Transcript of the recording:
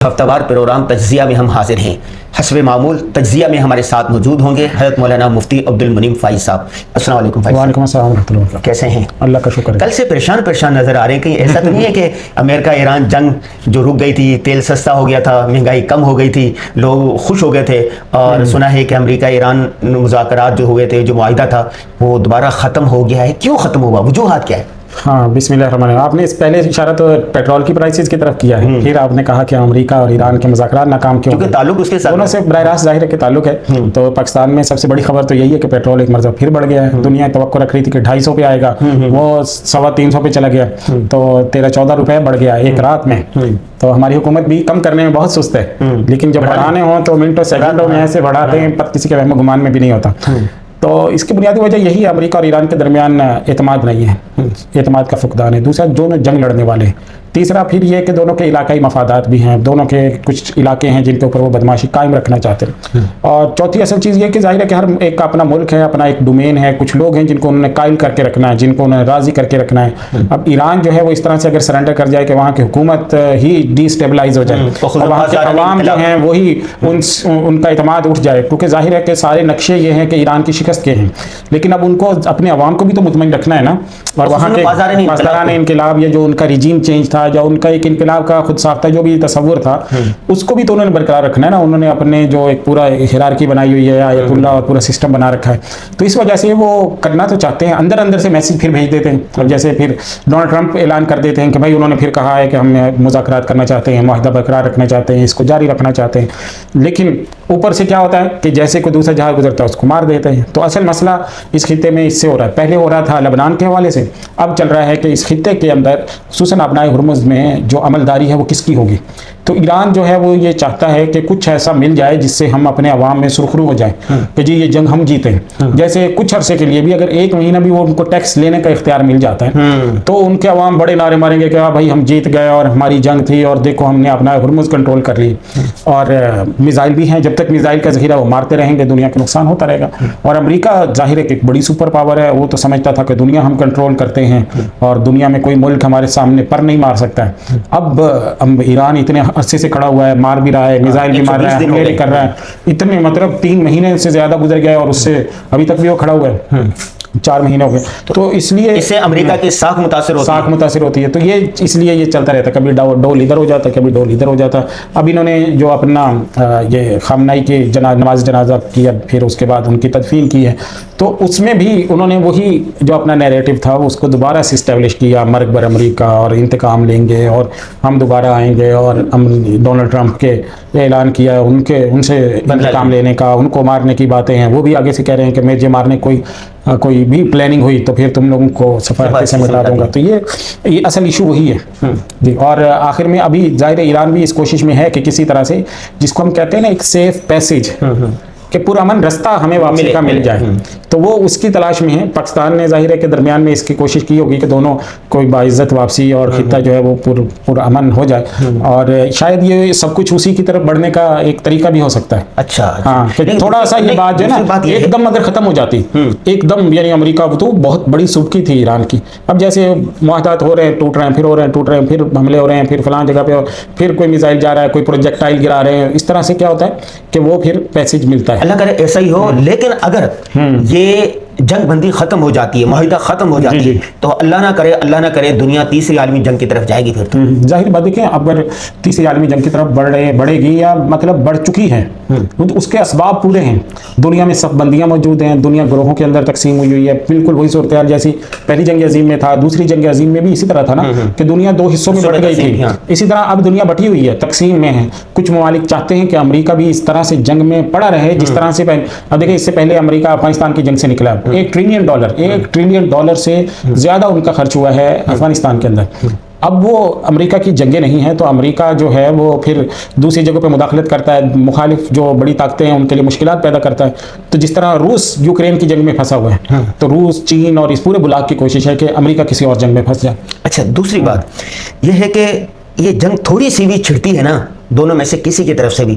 ہفتہ وار پروگرام تجزیہ میں ہم حاضر ہیں۔ حسب معمول تجزیہ میں ہمارے ساتھ موجود ہوں گے حضرت مولانا مفتی عبد المنعم فائز صاحب۔ السلام علیکم فائز صاحب۔ وعلیکم السلام ورحمۃ اللہ وبرکاتہ۔ کیسے ہیں؟ اللہ کا شکر ہے۔ کل سے پریشان نظر آ رہے ہیں، کہیں ایسا تو نہیں ہے کہ امریکہ ایران جنگ جو رک گئی تھی، تیل سستا ہو گیا تھا، مہنگائی کم ہو گئی تھی، لوگ خوش ہو گئے تھے، اور سنا ہے کہ امریکہ ایران مذاکرات جو ہوئے تھے، جو معاہدہ تھا وہ دوبارہ ختم ہو گیا ہے۔ کیوں ختم ہوا؟ وجوہات کیا ہے؟ ہاں، بسم اللہ الرحمن الرحیم۔ آپ نے اس پہلے اشارہ تو پیٹرول کی پرائسز کی طرف کیا ہے، پھر آپ نے کہا کہ امریکہ اور ایران کے مذاکرات ناکام کیوں؟ کیونکہ تعلق اس کے ساتھ دونوں سے براہ راست ظاہر ہے کہ تعلق ہے۔ تو پاکستان میں سب سے بڑی خبر تو یہی ہے کہ پیٹرول ایک مرتبہ پھر بڑھ گیا ہے۔ دنیا توقع رکھ رہی تھی کہ 250 پہ آئے گا، وہ 350 پہ چلا گیا، تو 13-14 روپے بڑھ گیا ایک رات میں۔ تو ہماری حکومت بھی کم کرنے میں بہت سست ہے، لیکن جب بڑھانے ہوں تو منٹوں سیکنڈوں میں ایسے بڑھاتے ہیں، پر کسی کے وہم و گمان میں بھی نہیں ہوتا۔ تو اس کی بنیادی وجہ یہی ہے، امریکہ اور ایران کے درمیان اعتماد نہیں ہے، اعتماد کا فقدان ہے۔ دوسرا، دونوں جنگ لڑنے والے ہیں۔ تیسرا پھر یہ کہ دونوں کے علاقائی مفادات بھی ہیں، دونوں کے کچھ علاقے ہیں جن کے اوپر وہ بدماشی قائم رکھنا چاہتے ہیں۔ اور چوتھی اصل چیز یہ کہ ظاہر ہے کہ ہر ایک کا اپنا ملک ہے، اپنا ایک ڈومین ہے، کچھ لوگ ہیں جن کو انہوں نے قائل کر کے رکھنا ہے، جن کو انہوں نے راضی کر کے رکھنا ہے۔ اب ایران جو ہے وہ اس طرح سے اگر سرنڈر کر جائے کہ وہاں کی حکومت ہی ڈی اسٹیبلائز ہو جائے، اور وہاں کے عوام جو ہیں وہی ان کا اعتماد اٹھ جائے، کیونکہ ظاہر ہے کہ سارے نقشے یہ ہیں کہ ایران کی شکست کے ہیں، لیکن اب ان کو اپنے عوام کو بھی تو مطمئن رکھنا ہے نا۔ اور وہاں کے پاسداران انقلاب یا جو ان کا ریجیم چینج تھا، یا ان کا ایک انقلاب کا خود ساختہ جو بھی تصور تھا، اس کو بھی تو انہوں نے برقرار رکھنا ہے نا۔ انہوں نے اپنے جو ایک پورا ہیرارکی بنائی ہوئی ہے، آیت اللہ اور پورا سسٹم بنا رکھا ہے، تو اس وجہ سے وہ کرنا تو چاہتے ہیں، اندر سے میسج پھر بھیج دیتے ہیں۔ اب جیسے پھر ڈونلڈ ٹرمپ اعلان کر دیتے ہیں کہ بھائی انہوں نے پھر کہا ہے کہ ہم مذاکرات کرنا چاہتے ہیں، معاہدہ برقرار رکھنا چاہتے ہیں، اس کو جاری رکھنا چاہتے ہیں، لیکن اوپر سے کیا ہوتا ہے کہ جیسے کوئی دوسرا جہاز گزرتا ہے اس کو مار دیتے ہیں۔ تو اصل مسئلہ اس خطے میں اس سے ہو رہا ہے، پہلے ہو رہا تھا لبنان کے حوالے سے، اب چل رہا ہے کہ اس خطے کے اندر خصوصاً آبنائے ہرمز میں جو عملداری ہے وہ کس کی ہوگی۔ تو ایران جو ہے وہ یہ چاہتا ہے کہ کچھ ایسا مل جائے جس سے ہم اپنے عوام میں سرخرو ہو جائیں کہ جی یہ جنگ ہم جیتے ہیں۔ جیسے کچھ عرصے کے لیے بھی اگر ایک مہینہ بھی وہ ان کو ٹیکس لینے کا اختیار مل جاتا ہے تو ان کے عوام بڑے نعرے ماریں گے کہ ہاں بھائی ہم جیت گئے اور ہماری جنگ تھی، اور دیکھو ہم نے اپنا ہرمز کنٹرول کر لی۔ اور میزائل بھی ہیں، جب تک میزائل کا ذخیرہ وہ مارتے رہیں گے دنیا کا نقصان ہوتا رہے گا۔ اور امریکہ ظاہر ہے کہ ایک بڑی سپر پاور ہے، وہ تو سمجھتا تھا کہ دنیا ہم کنٹرول کرتے ہیں اور دنیا میں کوئی ملک ہمارے سامنے پر نہیں مار سکتا ہے۔ اب ایران اتنے عرصے سے کھڑا ہوا ہے، مار بھی رہا ہے، میزائل بھی مار رہا ہے، حملے بھی کر رہا ہے، اتنے مطلب 3 مہینے سے زیادہ گزر گئے اور اس سے ابھی تک بھی وہ کھڑا ہوا ہے، 4 مہینے ہو گئے۔ تو اس لیے اس سے امریکہ کی ساکھ متاثر ہوتی ہے، تو یہ اس لیے یہ چلتا رہتا ہے، کبھی ڈول ادھر ہو جاتا ہے، کبھی ڈول ادھر ہو جاتا ہے۔ اب انہوں نے جو اپنا یہ خامنائی کی نماز جنازہ کیا، پھر اس کے بعد ان کی تدفین کی ہے، تو اس میں بھی انہوں نے وہی جو اپنا نیریٹو تھا اس کو دوبارہ سے اسٹیبلش کیا، مرگ بر امریکہ اور انتقام لیں گے اور ہم دوبارہ آئیں گے، اور ڈونلڈ ٹرمپ کے اعلان کیا ان سے انتقام لینے کا، ان کو مارنے کی باتیں ہیں، وہ بھی آگے سے کہہ رہے ہیں کہ مجھے مارنے کوئی بھی پلاننگ ہوئی تو پھر تم لوگوں کو سفارت سے مٹا دوں گا۔ تو یہ اصل ایشو وہی ہے جی۔ اور آخر میں ابھی ظاہر ایران بھی اس کوشش میں ہے کہ کسی طرح سے جس کو ہم کہتے ہیں نا ایک سیف پیسیج، کہ پرامن رستہ ہمیں واپسی کا مل جائے، تو وہ اس کی تلاش میں ہے۔ پاکستان نے ظاہر ہے کہ درمیان میں اس کی کوشش کی ہوگی کہ دونوں کوئی باعزت واپسی اور خطہ جو ہے وہ پرامن ہو جائے، اور شاید یہ سب کچھ اسی کی طرف بڑھنے کا ایک طریقہ بھی ہو سکتا ہے۔ اچھا ہاں، تھوڑا سا یہ بات جو ہے نا ایک دم اگر ختم ہو جاتی، ایک دم، یعنی امریکہ تو بہت بڑی سبکی تھی ایران کی، اب جیسے معاہدات ہو رہے ہیں ٹوٹ رہے ہیں، پھر ہو رہے ہیں ٹوٹ رہے ہیں، پھر حملے ہو رہے ہیں، پھر فلان جگہ پہ پھر کوئی میزائل جا رہا ہے، کوئی پروجیکٹائل گرا رہے ہیں، اس طرح سے کیا ہوتا ہے کہ وہ پھر پیسیج ملتا ہے۔ اللہ کرے ایسا ہی ہو، لیکن اگر یہ جنگ بندی ختم ہو جاتی ہے، معاہدہ ختم ہو جاتی ہے، تو اللہ نہ کرے دنیا تیسری عالمی جنگ کی طرف جائے گی۔ پھر تو ظاہر بات دیکھیں، اگر تیسری عالمی جنگ کی طرف بڑھے گی یا مطلب بڑھ چکی ہے، اس کے اسباب پورے ہیں، دنیا میں صف بندیاں موجود ہیں، دنیا گروہوں کے اندر تقسیم ہوئی ہے، بالکل وہی صورتحال جیسی پہلی جنگ عظیم میں تھا، دوسری جنگ عظیم میں بھی اسی طرح تھا نا کہ دنیا 2 حصوں میں بٹ گئی تھی۔ اسی طرح اب دنیا بٹی ہوئی ہے، تقسیم میں ہے۔ کچھ ممالک چاہتے ہیں کہ امریکہ بھی اس طرح سے جنگ میں پڑا رہے جس طرح سے اب دیکھیں اس سے پہلے امریکہ افغانستان کی جنگ سے نکلا، $1 ٹریلین سے زیادہ ان کا خرچ ہوا ہے افغانستان کے اندر۔ اب وہ امریکہ کی جنگیں نہیں ہیں، تو امریکہ جو ہے وہ پھر دوسری جگہوں پہ مداخلت کرتا ہے، مخالف جو بڑی طاقتیں ہیں ان کے لیے مشکلات پیدا کرتا ہے۔ تو جس طرح روس یوکرین کی جنگ میں پھنسا ہوا ہے، تو روس، چین اور اس پورے بلاک کی کوشش ہے کہ امریکہ کسی اور جنگ میں پھنس جائے۔ اچھا، دوسری بات یہ ہے کہ یہ جنگ تھوڑی سی بھی چھڑتی ہے نا دونوں میں سے کسی کی طرف سے بھی،